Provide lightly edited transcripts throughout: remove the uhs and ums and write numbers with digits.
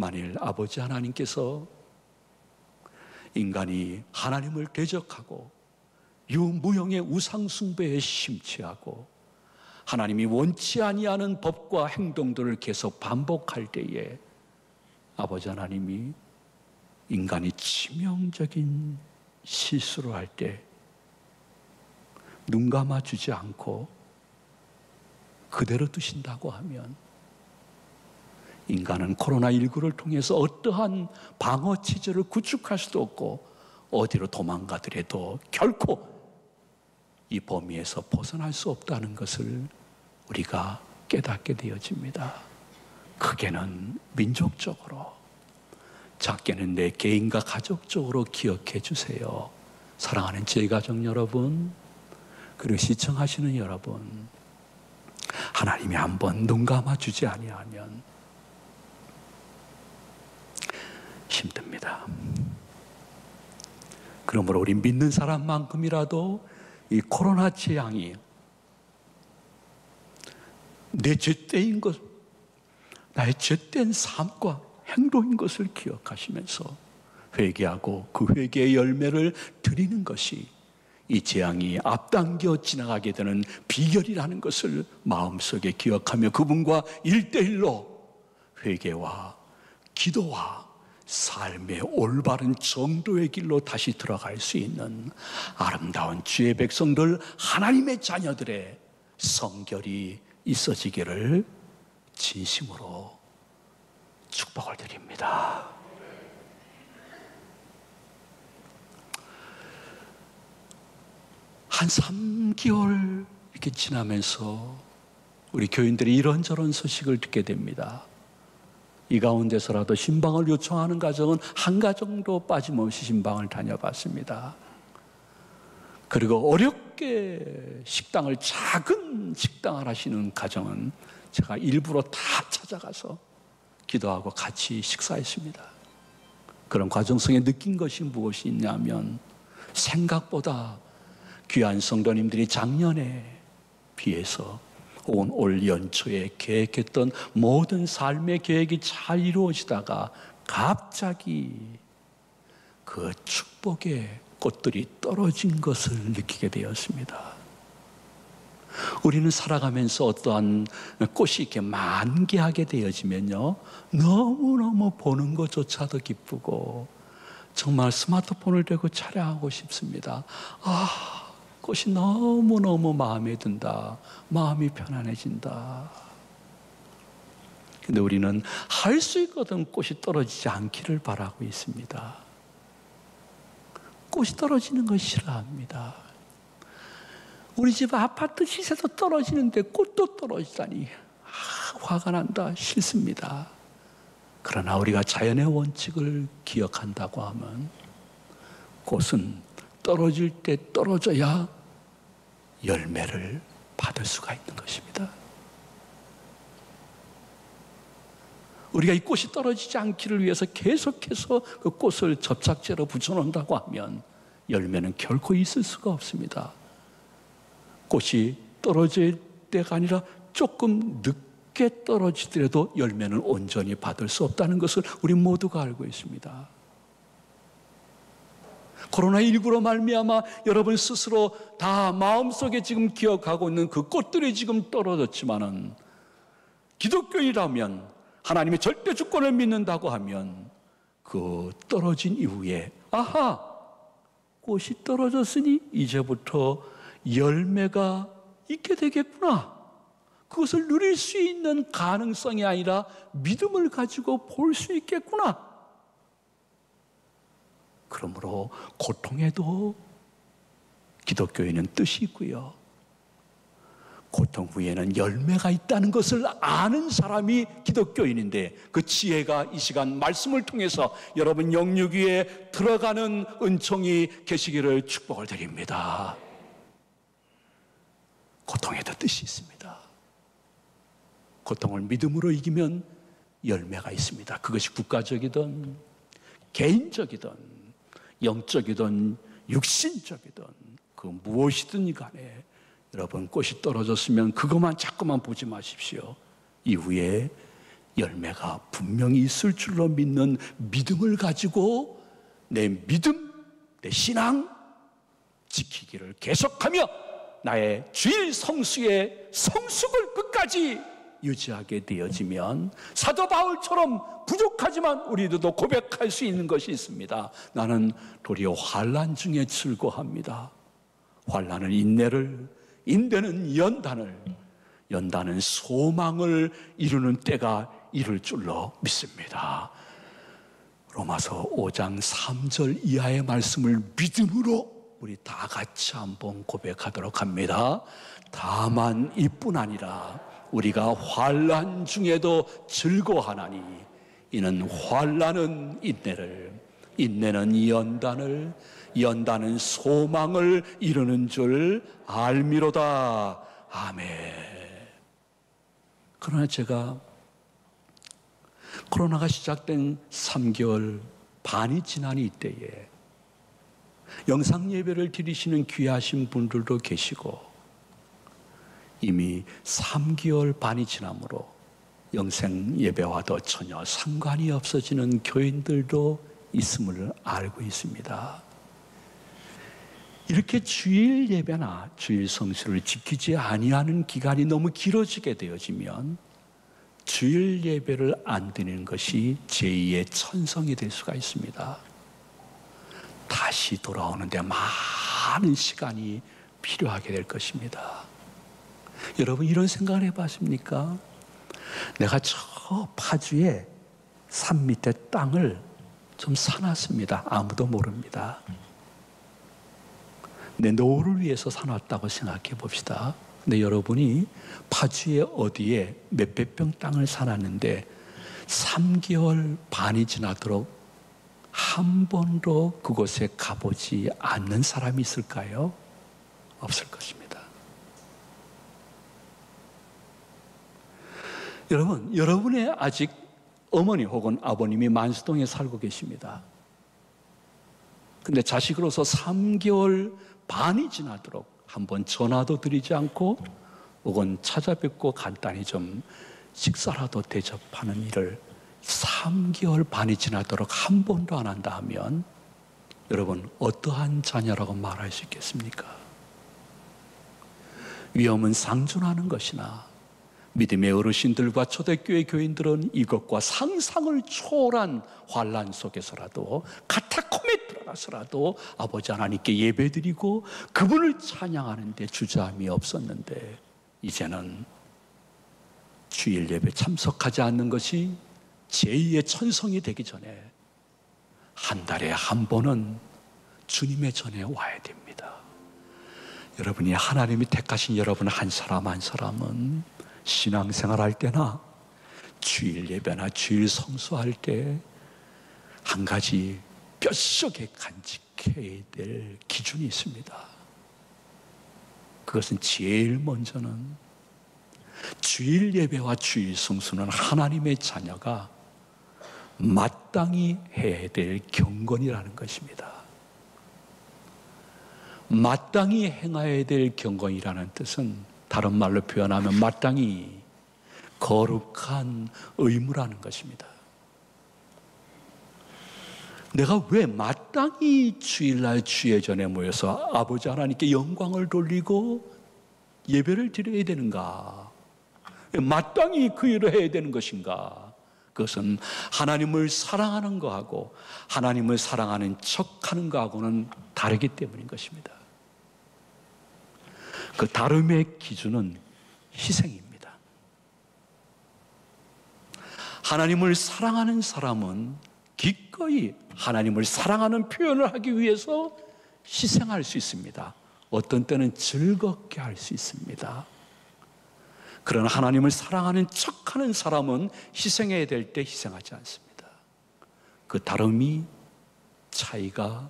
만일 아버지 하나님께서 인간이 하나님을 대적하고 유무형의 우상숭배에 심취하고 하나님이 원치 아니하는 법과 행동들을 계속 반복할 때에 아버지 하나님이 인간이 치명적인 실수를 할 때 눈 감아주지 않고 그대로 두신다고 하면 인간은 코로나19를 통해서 어떠한 방어 체제를 구축할 수도 없고 어디로 도망가더라도 결코 이 범위에서 벗어날 수 없다는 것을 우리가 깨닫게 되어집니다. 크게는 민족적으로, 작게는 내 개인과 가족적으로 기억해 주세요. 사랑하는 제 가족 여러분, 그리고 시청하시는 여러분, 하나님이 한번 눈 감아주지 아니하면 힘듭니다. 그러므로 우리 믿는 사람만큼이라도 이 코로나 재앙이 내 죄된 것, 나의 죄된 삶과 행동인 것을 기억하시면서 회개하고 그 회개의 열매를 드리는 것이 이 재앙이 앞당겨 지나가게 되는 비결이라는 것을 마음속에 기억하며 그분과 1:1로 회개와 기도와 삶의 올바른 정도의 길로 다시 들어갈 수 있는 아름다운 주의 백성들, 하나님의 자녀들의 성결이 있어지기를 진심으로 축복을 드립니다. 한 3개월 이렇게 지나면서 우리 교인들이 이런저런 소식을 듣게 됩니다. 이 가운데서라도 신방을 요청하는 가정은 한 가정도 빠짐없이 신방을 다녀봤습니다. 그리고 어렵게 식당을, 작은 식당을 하시는 가정은 제가 일부러 다 찾아가서 기도하고 같이 식사했습니다. 그런 과정 속에 느낀 것이 무엇이 있냐면 생각보다 귀한 성도님들이 작년에 비해서 올 연초에 계획했던 모든 삶의 계획이 잘 이루어지다가 갑자기 그 축복의 꽃들이 떨어진 것을 느끼게 되었습니다. 우리는 살아가면서 어떠한 꽃이 이렇게 만개하게 되어지면요, 너무너무 보는 것조차도 기쁘고 정말 스마트폰을 들고 촬영하고 싶습니다. 꽃이 너무너무 마음에 든다. 마음이 편안해진다. 근데 우리는 할 수 있거든 꽃이 떨어지지 않기를 바라고 있습니다. 꽃이 떨어지는 걸 싫어합니다. 우리 집 아파트 시세도 떨어지는데 꽃도 떨어지다니 화가 난다, 싫습니다. 그러나 우리가 자연의 원칙을 기억한다고 하면 꽃은 떨어질 때 떨어져야 열매를 받을 수가 있는 것입니다. 우리가 이 꽃이 떨어지지 않기를 위해서 계속해서 그 꽃을 접착제로 붙여놓는다고 하면 열매는 결코 있을 수가 없습니다. 꽃이 떨어질 때가 아니라 조금 늦게 떨어지더라도 열매는 온전히 받을 수 없다는 것을 우리 모두가 알고 있습니다. 코로나19로 말미암아 여러분 스스로 다 마음속에 지금 기억하고 있는 그 꽃들이 지금 떨어졌지만은 기독교인이라면, 하나님의 절대 주권을 믿는다고 하면 그 떨어진 이후에 꽃이 떨어졌으니 이제부터 열매가 있게 되겠구나, 그것을 누릴 수 있는 가능성이 아니라 믿음을 가지고 볼 수 있겠구나. 그러므로 고통에도 기독교에는 뜻이 있고요, 고통 후에는 열매가 있다는 것을 아는 사람이 기독교인인데, 그 지혜가 이 시간 말씀을 통해서 여러분 영육 위에 들어가는 은총이 계시기를 축복을 드립니다. 고통에도 뜻이 있습니다. 고통을 믿음으로 이기면 열매가 있습니다. 그것이 국가적이든 개인적이든 영적이든 육신적이든 그 무엇이든 간에 여러분 꽃이 떨어졌으면 그것만 자꾸만 보지 마십시오. 이후에 열매가 분명히 있을 줄로 믿는 믿음을 가지고 내 믿음, 내 신앙 지키기를 계속하며 나의 주일 성수의 성숙을 끝까지 유지하게 되어지면 사도 바울처럼 부족하지만 우리도 고백할 수 있는 것이 있습니다. 나는 도리어 환난 중에 즐거워합니다. 환난은 인내를, 인내는 연단을, 연단은 소망을 이루는 때가 이룰 줄로 믿습니다. 로마서 5장 3절 이하의 말씀을 믿음으로 우리 다 같이 한번 고백하도록 합니다. 다만 이뿐 아니라 우리가 환난 중에도 즐거워하나니 이는 환난은 인내를, 인내는 연단을, 연단은 소망을 이루는 줄 알미로다. 아멘. 그러나 제가 코로나가 시작된 3개월 반이 지난 이때에 영상 예배를 드리시는 귀하신 분들도 계시고 이미 3개월 반이 지나므로 영상 예배와도 전혀 상관이 없어지는 교인들도 있음을 알고 있습니다. 이렇게 주일 예배나 주일 성수를 지키지 아니하는 기간이 너무 길어지게 되어지면 주일 예배를 안 드리는 것이 제2의 천성이 될 수가 있습니다. 다시 돌아오는데 많은 시간이 필요하게 될 것입니다. 여러분 이런 생각을 해봤습니까? 내가 저 파주에 산 밑에 땅을 좀 사놨습니다. 아무도 모릅니다. 내 노후를 위해서 사놨다고 생각해 봅시다. 근데 여러분이 파주에 어디에 몇백 평 땅을 사놨는데 3개월 반이 지나도록 한 번도 그곳에 가보지 않는 사람이 있을까요? 없을 것입니다. 여러분, 여러분의 아직 어머니 혹은 아버님이 만수동에 살고 계십니다. 근데 자식으로서 3개월 반이 지나도록 한번 전화도 드리지 않고 혹은 찾아뵙고 간단히 좀 식사라도 대접하는 일을 3개월 반이 지나도록 한 번도 안 한다 하면 여러분 어떠한 자녀라고 말할 수 있겠습니까? 위험은 상존하는 것이나 믿음의 어르신들과 초대교회 교인들은 이것과 상상을 초월한 환난 속에서라도 카타콤에 들어가서라도 아버지 하나님께 예배드리고 그분을 찬양하는 데 주저함이 없었는데 이제는 주일 예배 참석하지 않는 것이 제2의 천성이 되기 전에 한 달에 한 번은 주님의 전에 와야 됩니다. 여러분이 하나님이 택하신 여러분 한 사람 한 사람은 신앙생활 할 때나 주일 예배나 주일 성수할 때 한 가지 뼛속에 간직해야 될 기준이 있습니다. 그것은 제일 먼저는 주일 예배와 주일 성수는 하나님의 자녀가 마땅히 해야 될 경건이라는 것입니다. 마땅히 행해야 될 경건이라는 뜻은 다른 말로 표현하면 마땅히 거룩한 의무라는 것입니다. 내가 왜 마땅히 주일날 주예전에 모여서 아버지 하나님께 영광을 돌리고 예배를 드려야 되는가? 마땅히 그 일을 해야 되는 것인가? 그것은 하나님을 사랑하는 거하고 하나님을 사랑하는 척하는 거하고는 다르기 때문인 것입니다. 그 다름의 기준은 희생입니다. 하나님을 사랑하는 사람은 기꺼이 하나님을 사랑하는 표현을 하기 위해서 희생할 수 있습니다. 어떤 때는 즐겁게 할 수 있습니다. 그러나 하나님을 사랑하는 척하는 사람은 희생해야 될 때 희생하지 않습니다. 그 다름이 차이가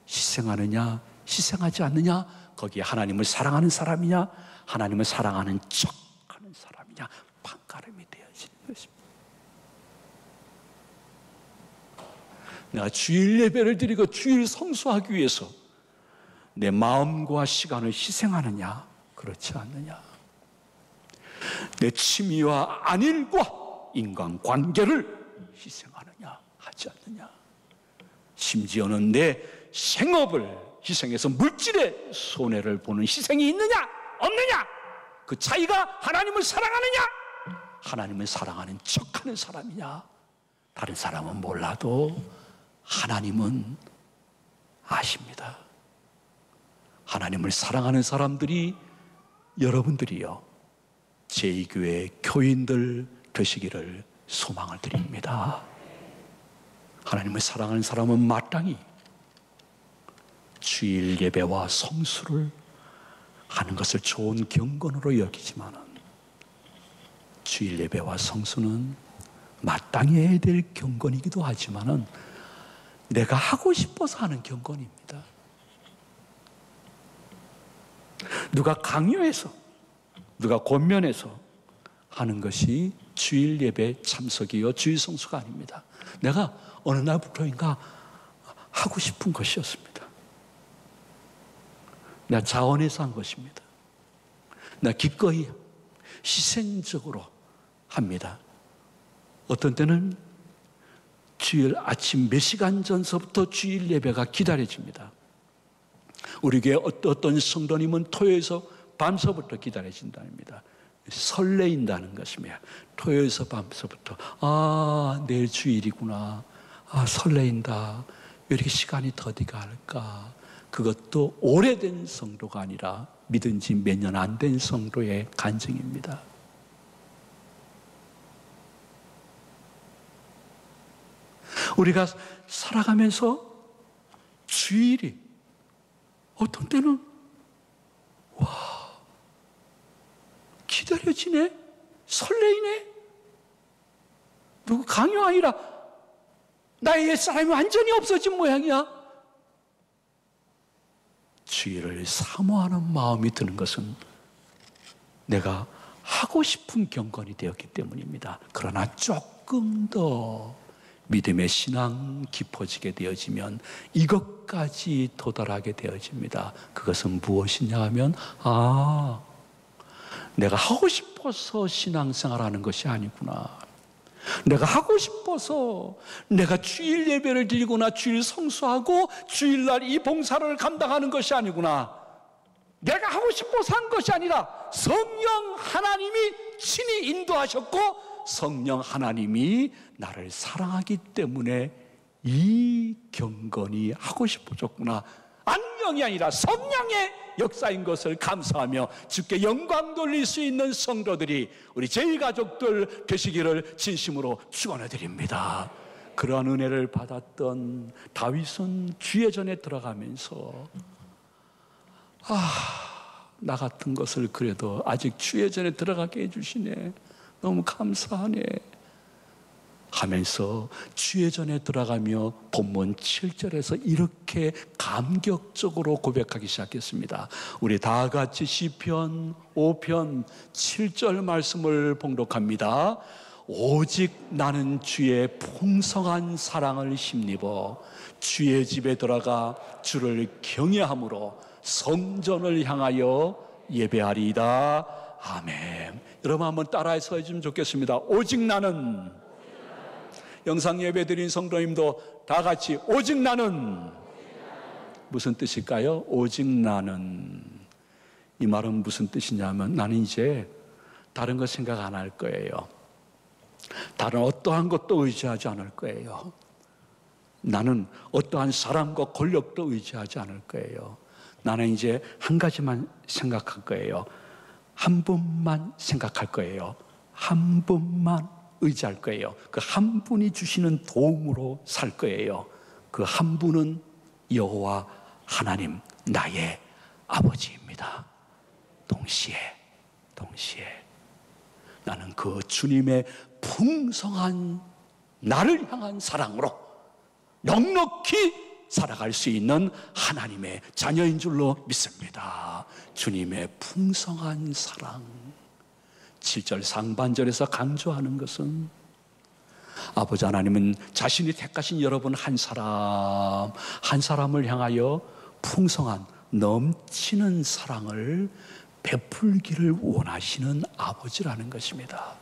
희생하느냐 희생하지 않느냐 거기에 하나님을 사랑하는 사람이냐 하나님을 사랑하는 척하는 사람이냐 판가름이 되어지는 것입니다. 내가 주일 예배를 드리고 주일 성수하기 위해서 내 마음과 시간을 희생하느냐 그렇지 않느냐 내 취미와 안일과 인간관계를 희생하느냐 하지 않느냐. 심지어는 내 생업을 희생해서 물질의 손해를 보는 희생이 있느냐 없느냐, 그 차이가 하나님을 사랑하느냐 하나님을 사랑하는 척하는 사람이냐. 다른 사람은 몰라도 하나님은 아십니다. 하나님을 사랑하는 사람들이, 여러분들이요, 제2교회 교인들 되시기를 소망을 드립니다. 하나님을 사랑하는 사람은 마땅히 주일 예배와 성수를 하는 것을 좋은 경건으로 여기지만은, 주일 예배와 성수는 마땅히 해야 될 경건이기도 하지만은 내가 하고 싶어서 하는 경건입니다. 누가 강요해서, 누가 권면해서 하는 것이 주일 예배 참석이요 주일 성수가 아닙니다. 내가 어느 날부터인가 하고 싶은 것이었습니다. 내가 자원해서 한 것입니다. 내가 기꺼이 희생적으로 합니다. 어떤 때는 주일 아침 몇 시간 전서부터 주일 예배가 기다려집니다. 우리 교회 어떤 성도님은 토요일에서 밤서부터 기다려진답니다. 설레인다는 것입니다. 토요일에서 밤서부터, 아, 내일 주일이구나. 아, 설레인다. 왜 이렇게 시간이 더디 갈까? 그것도 오래된 성도가 아니라 믿은 지 몇 년 안 된 성도의 간증입니다. 우리가 살아가면서 주일이 어떤 때는 기다려지네, 설레이네. 누구 강요 아니라 나의 옛사람이 완전히 없어진 모양이야. 주일을 사모하는 마음이 드는 것은 내가 하고 싶은 경건이 되었기 때문입니다. 그러나 조금 더 믿음의 신앙 깊어지게 되어지면 이것까지 도달하게 되어집니다. 그것은 무엇이냐 하면, 내가 하고 싶어서 신앙생활하는 것이 아니구나. 내가 하고 싶어서 내가 주일 예배를 드리거나 주일 성수하고 주일날 이 봉사를 감당하는 것이 아니구나. 내가 하고 싶어서 한 것이 아니라 성령 하나님이 친히 인도하셨고 성령 하나님이 나를 사랑하기 때문에 이 경건이 하고 싶어졌구나. 악령이 아니라 성령의 역사인 것을 감사하며 주께 영광 돌릴 수 있는 성도들이 우리 제2가족들 되시기를 진심으로 축원해 드립니다. 그러한 은혜를 받았던 다윗은 주예전에 들어가면서 나 같은 것을 그래도 아직 주예전에 들어가게 해주시네, 너무 감사하네 하면서 주예전에 들어가며 본문 7절에서 이렇게 감격적으로 고백하기 시작했습니다. 우리 다 같이 시편 5편 7절 말씀을 봉독합니다. 오직 나는 주의 풍성한 사랑을 힘입어 주의 집에 들어가 주를 경외함으로 성전을 향하여 예배하리이다. 아멘. 여러분 한번 따라해서 해주면 좋겠습니다. 오직 나는, 영상 예배 드린 성도님도 다 같이 오직 나는. 무슨 뜻일까요? 오직 나는. 이 말은 무슨 뜻이냐면 나는 이제 다른 거 생각 안 할 거예요. 다른 어떠한 것도 의지하지 않을 거예요. 나는 어떠한 사람과 권력도 의지하지 않을 거예요. 나는 이제 한 가지만 생각할 거예요. 한 분만 생각할 거예요. 한 분만 의지할 거예요. 그 한 분이 주시는 도움으로 살 거예요. 그 한 분은 여호와 하나님, 나의 아버지입니다. 동시에 나는 그 주님의 풍성한 나를 향한 사랑으로 넉넉히 살아갈 수 있는 하나님의 자녀인 줄로 믿습니다. 주님의 풍성한 사랑. 7절 상반절에서 강조하는 것은 아버지 하나님은 자신이 택하신 여러분 한 사람을 향하여 풍성한 넘치는 사랑을 베풀기를 원하시는 아버지라는 것입니다.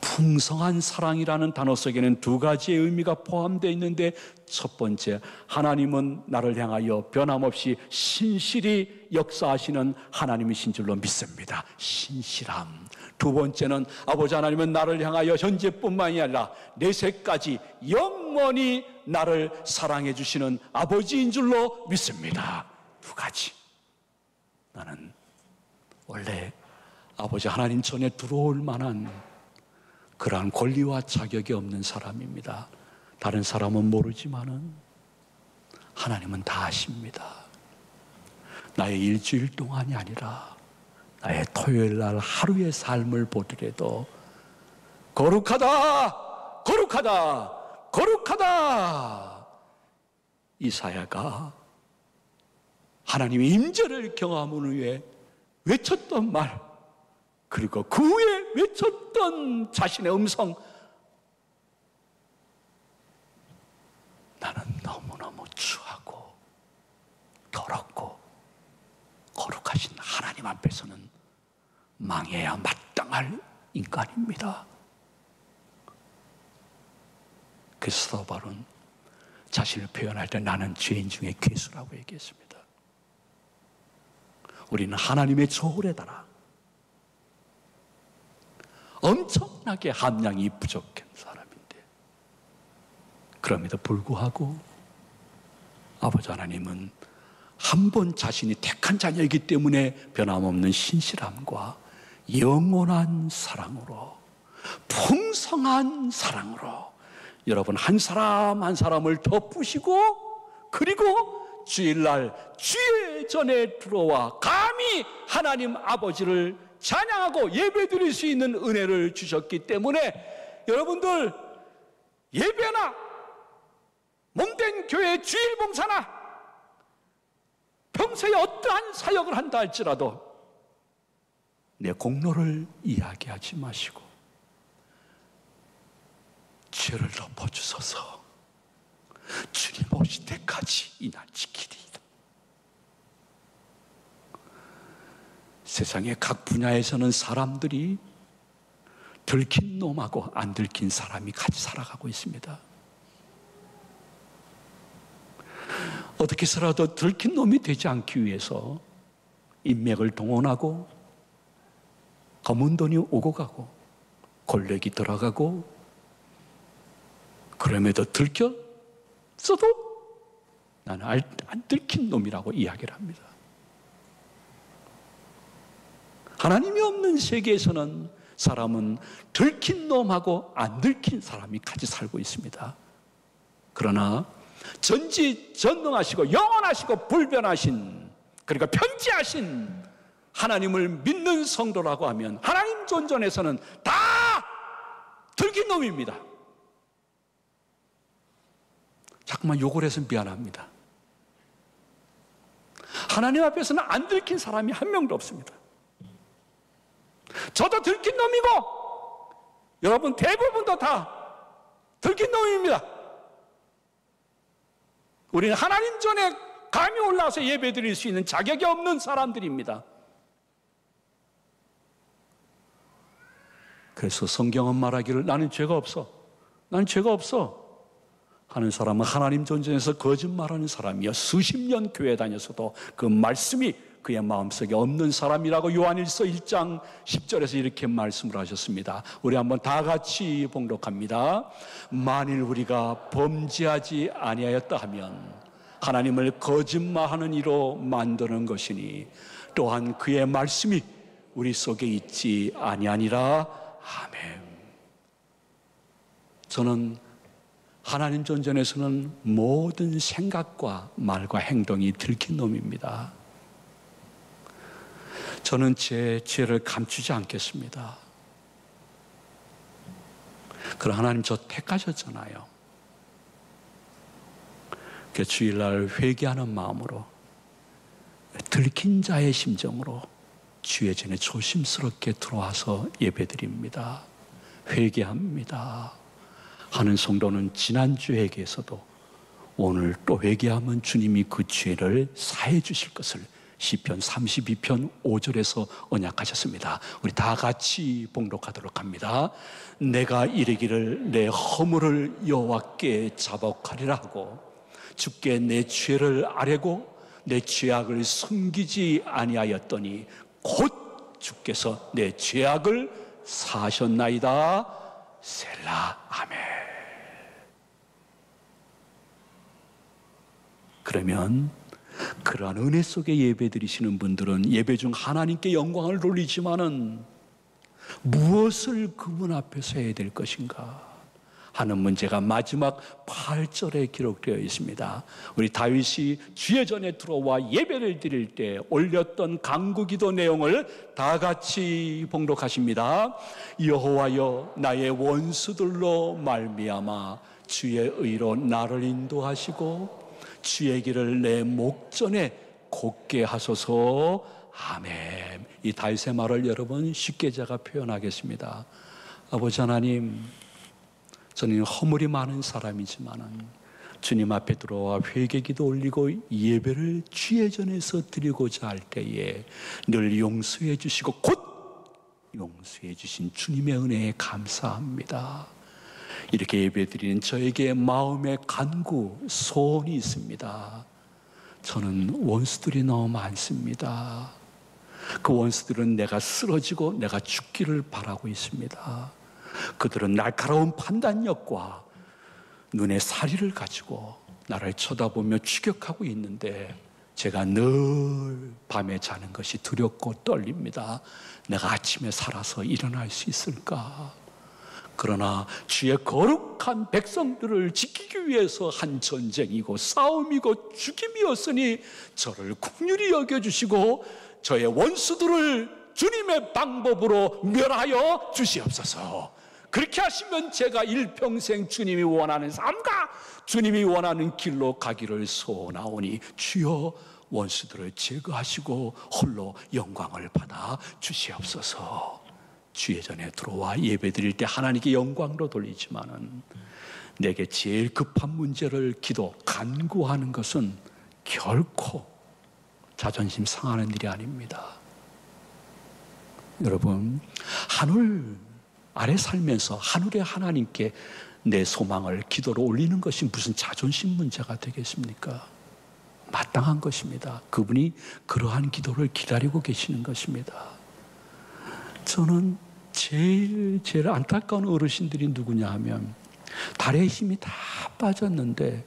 풍성한 사랑이라는 단어 속에는 두 가지의 의미가 포함되어 있는데, 첫 번째, 하나님은 나를 향하여 변함없이 신실히 역사하시는 하나님이신 줄로 믿습니다. 신실함. 두 번째는 아버지 하나님은 나를 향하여 현재뿐만이 아니라 내세까지 영원히 나를 사랑해 주시는 아버지인 줄로 믿습니다. 두 가지. 나는 원래 아버지 하나님 전에 들어올 만한 그러한 권리와 자격이 없는 사람입니다. 다른 사람은 모르지만은 하나님은 다 아십니다. 나의 일주일 동안이 아니라 나의 토요일 날 하루의 삶을 보더라도 거룩하다, 거룩하다, 거룩하다. 이사야가 하나님의 임재를 경험하는 후에 외쳤던 말, 그리고 그 후에 외쳤던 자신의 음성, 나는 너무너무 추하고 더럽고 거룩하신 하나님 앞에서는 망해야 마땅할 인간입니다. 그래서 사도 바울은 자신을 표현할 때 나는 죄인 중에 괴수라고 얘기했습니다. 우리는 하나님의 저울에 달아 엄청나게 함량이 부족한 사람인데, 그럼에도 불구하고 아버지 하나님은 한 번 자신이 택한 자녀이기 때문에 변함없는 신실함과 영원한 사랑으로, 풍성한 사랑으로 여러분 한 사람 한 사람을 덮으시고, 그리고 주일날 주의 전에 들어와 감히 하나님 아버지를 찬양하고 예배드릴 수 있는 은혜를 주셨기 때문에, 여러분들 예배나 몸된 교회 주일 봉사나 평소에 어떠한 사역을 한다 할지라도 내 공로를 이야기하지 마시고 죄를 덮어주소서, 주님 오실 때까지 이 날 지키리이다. 세상의 각 분야에서는 사람들이 들킨 놈하고 안 들킨 사람이 같이 살아가고 있습니다. 어떻게 해서라도 들킨 놈이 되지 않기 위해서 인맥을 동원하고 검은 돈이 오고 가고 권력이 들어가고, 그럼에도 들켰어도 나는 안 들킨 놈이라고 이야기를 합니다. 하나님이 없는 세계에서는 사람은 들킨 놈하고 안 들킨 사람이 같이 살고 있습니다. 그러나 전지전능하시고 영원하시고 불변하신, 그러니까 편지하신 하나님을 믿는 성도라고 하면 하나님 존전에서는 다 들킨 놈입니다. 자꾸만 욕을 해서 미안합니다. 하나님 앞에서는 안 들킨 사람이 한 명도 없습니다. 저도 들킨 놈이고 여러분 대부분도 다 들킨 놈입니다. 우리는 하나님 전에 감히 올라와서 예배드릴 수 있는 자격이 없는 사람들입니다. 그래서 성경은 말하기를 나는 죄가 없어, 나는 죄가 없어 하는 사람은 하나님 존전에서 거짓말하는 사람이요, 수십 년 교회 다녀서도 그 말씀이 그의 마음속에 없는 사람이라고 요한일서 1장 10절에서 이렇게 말씀을 하셨습니다. 우리 한번 다 같이 봉독합니다. 만일 우리가 범죄하지 아니하였다 하면 하나님을 거짓말하는 이로 만드는 것이니 또한 그의 말씀이 우리 속에 있지 아니하니라. 아멘. 저는 하나님 존전에서는 모든 생각과 말과 행동이 들킨 놈입니다. 저는 제 죄를 감추지 않겠습니다. 그럼 하나님 저 택하셨잖아요. 그 주일날 회개하는 마음으로, 들킨 자의 심정으로 주의 전에 조심스럽게 들어와서 예배드립니다. 회개합니다 하는 성도는 지난주 회개에서도 오늘 또 회개하면 주님이 그 죄를 사해 주실 것을 시편 32편 5절에서 언약하셨습니다. 우리 다 같이 봉독하도록 합니다. 내가 이르기를 내 허물을 여호와께 자복하리라 하고 주께 내 죄를 아뢰고 내 죄악을 숨기지 아니하였더니 곧 주께서 내 죄악을 사하셨나이다. 셀라. 아멘. 그러면 그러한 은혜 속에 예배 드리시는 분들은 예배 중 하나님께 영광을 돌리지만은 무엇을 그분 앞에서 해야 될 것인가 하는 문제가 마지막 8절에 기록되어 있습니다. 우리 다윗이 주의 전에 들어와 예배를 드릴 때 올렸던 간구기도 내용을 다 같이 봉독하십니다. 여호와여, 나의 원수들로 말미암아 주의 의로 나를 인도하시고 주의 길을 내 목전에 곧게 하소서. 아멘. 이 다윗의 말을 여러분 쉽게 제가 표현하겠습니다. 아버지 하나님, 저는 허물이 많은 사람이지만 주님 앞에 들어와 회개기도 올리고 예배를 주의 전에서 드리고자 할 때에 늘 용서해 주시고 곧 용서해 주신 주님의 은혜에 감사합니다. 이렇게 예배드리는 저에게 마음의 간구, 소원이 있습니다. 저는 원수들이 너무 많습니다. 그 원수들은 내가 쓰러지고 내가 죽기를 바라고 있습니다. 그들은 날카로운 판단력과 눈의 사리를 가지고 나를 쳐다보며 추격하고 있는데 제가 늘 밤에 자는 것이 두렵고 떨립니다. 내가 아침에 살아서 일어날 수 있을까? 그러나 주의 거룩한 백성들을 지키기 위해서 한 전쟁이고 싸움이고 죽임이었으니 저를 긍휼히 여겨주시고 저의 원수들을 주님의 방법으로 멸하여 주시옵소서. 그렇게 하시면 제가 일평생 주님이 원하는 삶과 주님이 원하는 길로 가기를 소원하오니 주여 원수들을 제거하시고 홀로 영광을 받아 주시옵소서. 주의 전에 들어와 예배드릴 때 하나님께 영광으로 돌리지만은 내게 제일 급한 문제를 기도, 간구하는 것은 결코 자존심 상하는 일이 아닙니다. 여러분, 하늘 아래 살면서 하늘의 하나님께 내 소망을 기도로 올리는 것이 무슨 자존심 문제가 되겠습니까? 마땅한 것입니다. 그분이 그러한 기도를 기다리고 계시는 것입니다. 저는 제일 안타까운 어르신들이 누구냐 하면 다리에 힘이 다 빠졌는데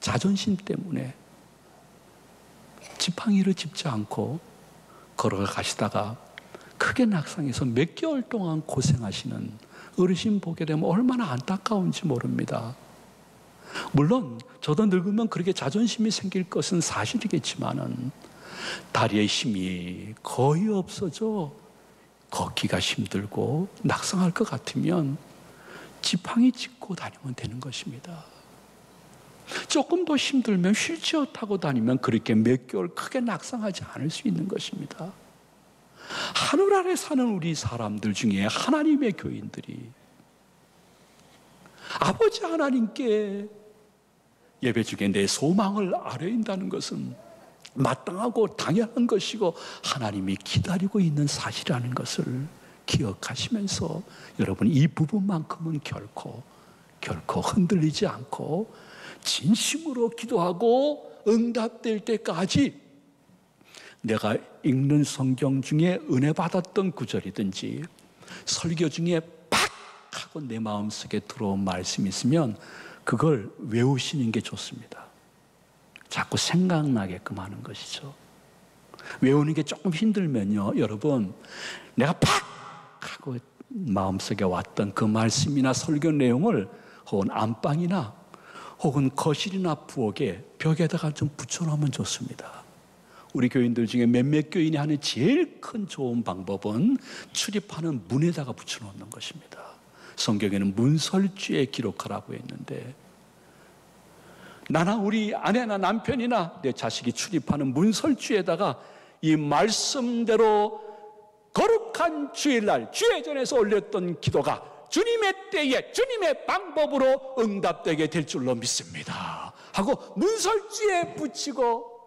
자존심 때문에 지팡이를 짚지 않고 걸어가시다가 크게 낙상해서 몇 개월 동안 고생하시는 어르신 보게 되면 얼마나 안타까운지 모릅니다. 물론 저도 늙으면 그렇게 자존심이 생길 것은 사실이겠지만은 다리에 힘이 거의 없어져 걷기가 힘들고 낙상할 것 같으면 지팡이 짚고 다니면 되는 것입니다. 조금 더 힘들면 휠체어 타고 다니면 그렇게 몇 개월 크게 낙상하지 않을 수 있는 것입니다. 하늘 아래 사는 우리 사람들 중에 하나님의 교인들이 아버지 하나님께 예배 중에 내 소망을 아뢰인다는 것은 마땅하고 당연한 것이고 하나님이 기다리고 있는 사실이라는 것을 기억하시면서 여러분 이 부분만큼은 결코 흔들리지 않고 진심으로 기도하고 응답될 때까지 내가 읽는 성경 중에 은혜 받았던 구절이든지 설교 중에 팍 하고 내 마음속에 들어온 말씀이 있으면 그걸 외우시는 게 좋습니다. 자꾸 생각나게끔 하는 것이죠. 외우는 게 조금 힘들면요, 여러분, 내가 팍 하고 마음속에 왔던 그 말씀이나 설교 내용을 혹은 안방이나 혹은 거실이나 부엌에 벽에다가 좀 붙여놓으면 좋습니다. 우리 교인들 중에 몇몇 교인이 하는 제일 큰 좋은 방법은 출입하는 문에다가 붙여놓는 것입니다. 성경에는 문설주에 기록하라고 했는데 나나 우리 아내나 남편이나 내 자식이 출입하는 문설주에다가 이 말씀대로 거룩한 주일날 주의 전에서 올렸던 기도가 주님의 때에 주님의 방법으로 응답되게 될 줄로 믿습니다 하고 문설주에 붙이고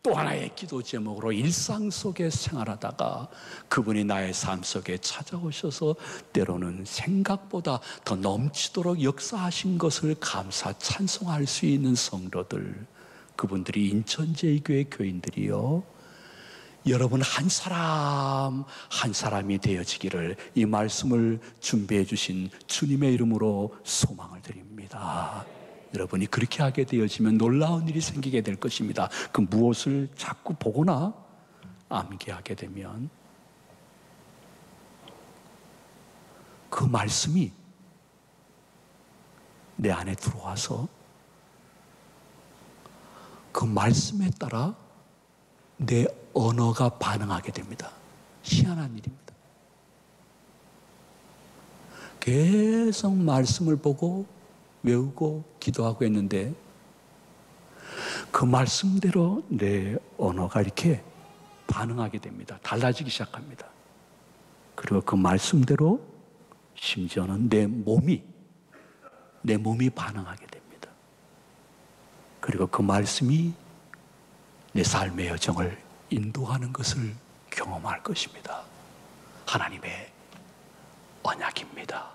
또 하나의 기도 제목으로 일상 속에 생활하다가 그분이 나의 삶 속에 찾아오셔서 때로는 생각보다 더 넘치도록 역사하신 것을 감사 찬송할 수 있는 성도들, 그분들이 인천제일교회 교인들이요, 여러분 한 사람 한 사람이 되어지기를 이 말씀을 준비해 주신 주님의 이름으로 소망을 드립니다. 여러분이 그렇게 하게 되어지면 놀라운 일이 생기게 될 것입니다. 그 무엇을 자꾸 보거나 암기하게 되면 그 말씀이 내 안에 들어와서 그 말씀에 따라 내 언어가 반응하게 됩니다. 희한한 일입니다. 계속 말씀을 보고 외우고 기도하고 했는데 그 말씀대로 내 언어가 이렇게 반응하게 됩니다. 달라지기 시작합니다. 그리고 그 말씀대로 심지어는 내 몸이 반응하게 됩니다. 그리고 그 말씀이 내 삶의 여정을 인도하는 것을 경험할 것입니다. 하나님의 언약입니다.